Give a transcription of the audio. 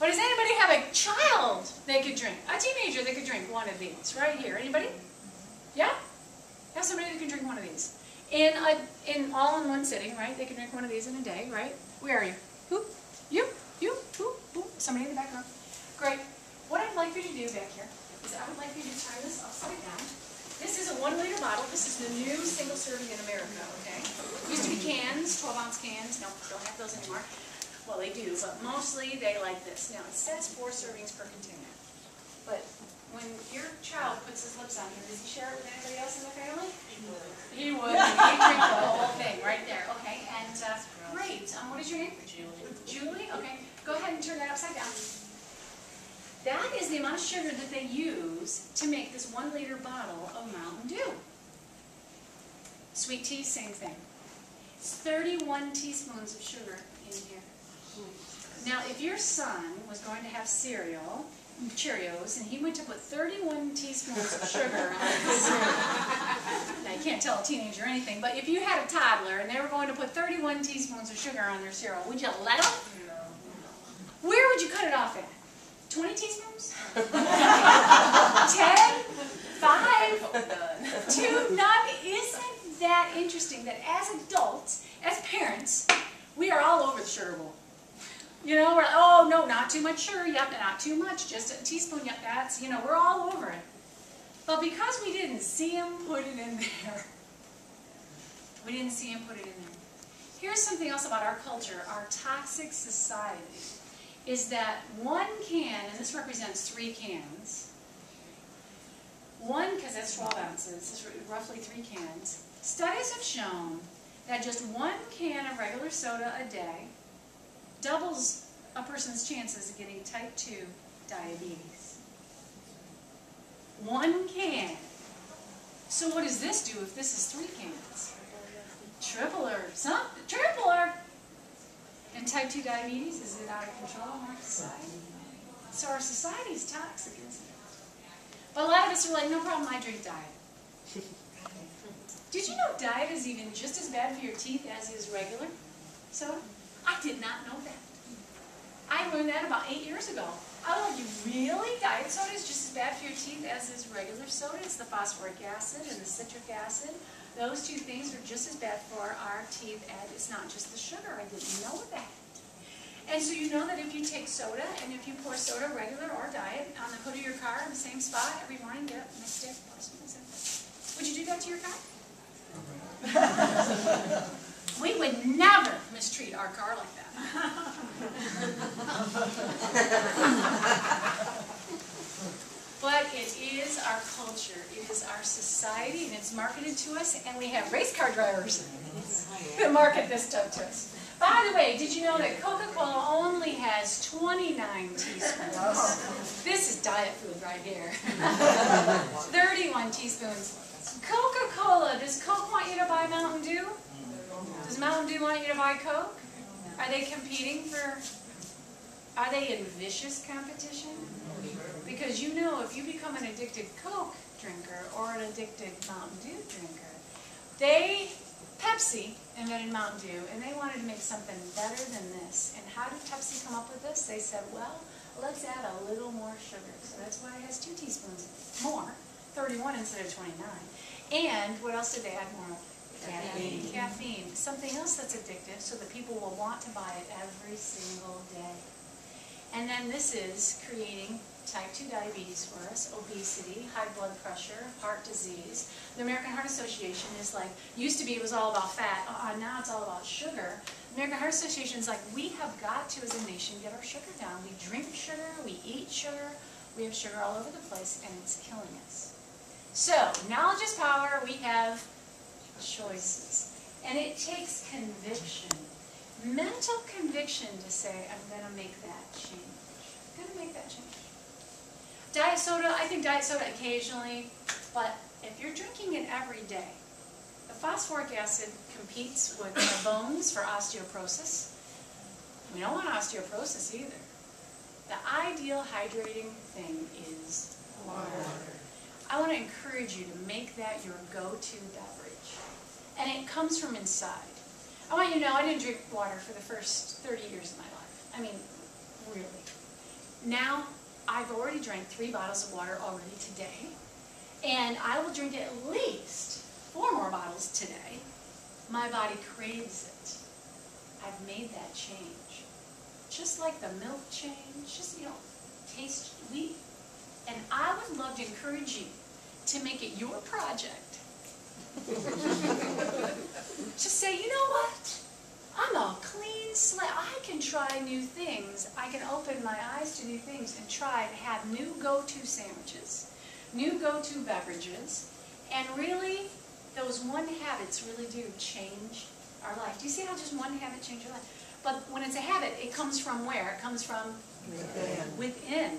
But does anybody have a child they could drink? A teenager that could drink one of these right here. Anybody? Yeah? Have somebody that can drink one of these. All in one sitting, right? They can drink one of these in a day, right? Where are you? Who? You? You? Who? Somebody in the back row. Great. What I'd like for you to do back here is I would like for you to tie this upside down. This is a 1 liter bottle. This is the new single serving in America, okay? Used to be cans, 12-ounce cans. No, don't have those anymore. Well, they do, but mostly they like this. Now, it says 4 servings per container. But when your child puts his lips on here, does he share it with anybody else in the family? He would. He'd drink the whole thing right there. Okay, and great. What is your name? Julie. Julie? Okay. Go ahead and turn that upside down. That is the amount of sugar that they use to make this 1 liter bottle of Mountain Dew. Sweet tea, same thing. It's 31 teaspoons of sugar in here. Now, if your son was going to have cereal, Cheerios, and he went to put 31 teaspoons of sugar on his cereal. Now, you can't tell a teenager anything, but if you had a toddler and they were going to put 31 teaspoons of sugar on their cereal, would you let them? No. Where would you cut it off at? 20 teaspoons? 10? 5? 2? None? Isn't that interesting that as adults, as parents, we are all over the sugar bowl? You know, we're like, oh, no, not too much sugar, yep, not too much, just a teaspoon, yep, that's, you know, we're all over it. But because we didn't see him put it in there, Here's something else about our culture, our toxic society, is that 1 can, and this represents 3 cans, because that's 12 ounces, it's roughly 3 cans. Studies have shown that just 1 can of regular soda a day doubles a person's chances of getting type 2 diabetes. 1 can. So what does this do if this is 3 cans? Triple her. Triple her! And type 2 diabetes, is it out of control in our society? So our society is toxic, isn't it? But a lot of us are like, no problem, I drink diet. Did you know diet is even just as bad for your teeth as is regular soda? I did not know that. I learned that about 8 years ago. I was like, really? Diet soda is just as bad for your teeth as is regular soda? It's the phosphoric acid and the citric acid. Those 2 things are just as bad for our teeth, and it's not just the sugar. I didn't know that. And so you know that if you take soda, and if you pour soda, regular or diet, on the hood of your car in the same spot every morning, get up and stick, would you do that to your car? We would never mistreat our car like that. But it is our culture, it is our society, and it's marketed to us, and we have race car drivers that market this stuff to us. By the way, did you know that Coca-Cola only has 29 teaspoons? This is diet food right here. 31 teaspoons. Coca-Cola, does Coke want you to buy Mountain Dew? Does Mountain Dew want you to buy Coke? Are they competing for, are they in vicious competition? Because you know if you become an addicted Coke drinker or an addicted Mountain Dew drinker, Pepsi invented Mountain Dew, and they wanted to make something better than this. And how did Pepsi come up with this? They said, well, let's add a little more sugar. So that's why it has 2 teaspoons more, 31 instead of 29. And what else did they add more of? Caffeine. Caffeine. Something else that's addictive so that people will want to buy it every single day. And then this is creating type 2 diabetes for us, obesity, high blood pressure, heart disease. The American Heart Association is like, used to be it was all about fat, now it's all about sugar. The American Heart Association is like, we have got to, as a nation, get our sugar down. We drink sugar, we eat sugar, we have sugar all over the place, and it's killing us. So, knowledge is power, we have choices. And it takes conviction, mental conviction to say, I'm going to make that change. I'm going to make that change. Diet soda, I think diet soda occasionally, but if you're drinking it every day, the phosphoric acid competes with our bones for osteoporosis. We don't want osteoporosis either. The ideal hydrating thing is water. I want to encourage you to make that your go-to beverage. And it comes from inside. I want you to know I didn't drink water for the first 30 years of my life. I mean, really. Now, I've already drank 3 bottles of water already today, and I will drink at least 4 more bottles today. My body craves it. I've made that change. Just like the milk change, just, taste wheat. And I would love to encourage you to make it your project. Just say, you know what? I'm a clean slate. I can try new things. I can open my eyes to new things and try to have new go-to sandwiches, new go-to beverages, and really, those one habits really do change our life. Do you see how just one habit changes your life? But when it's a habit, it comes from where? It comes from within.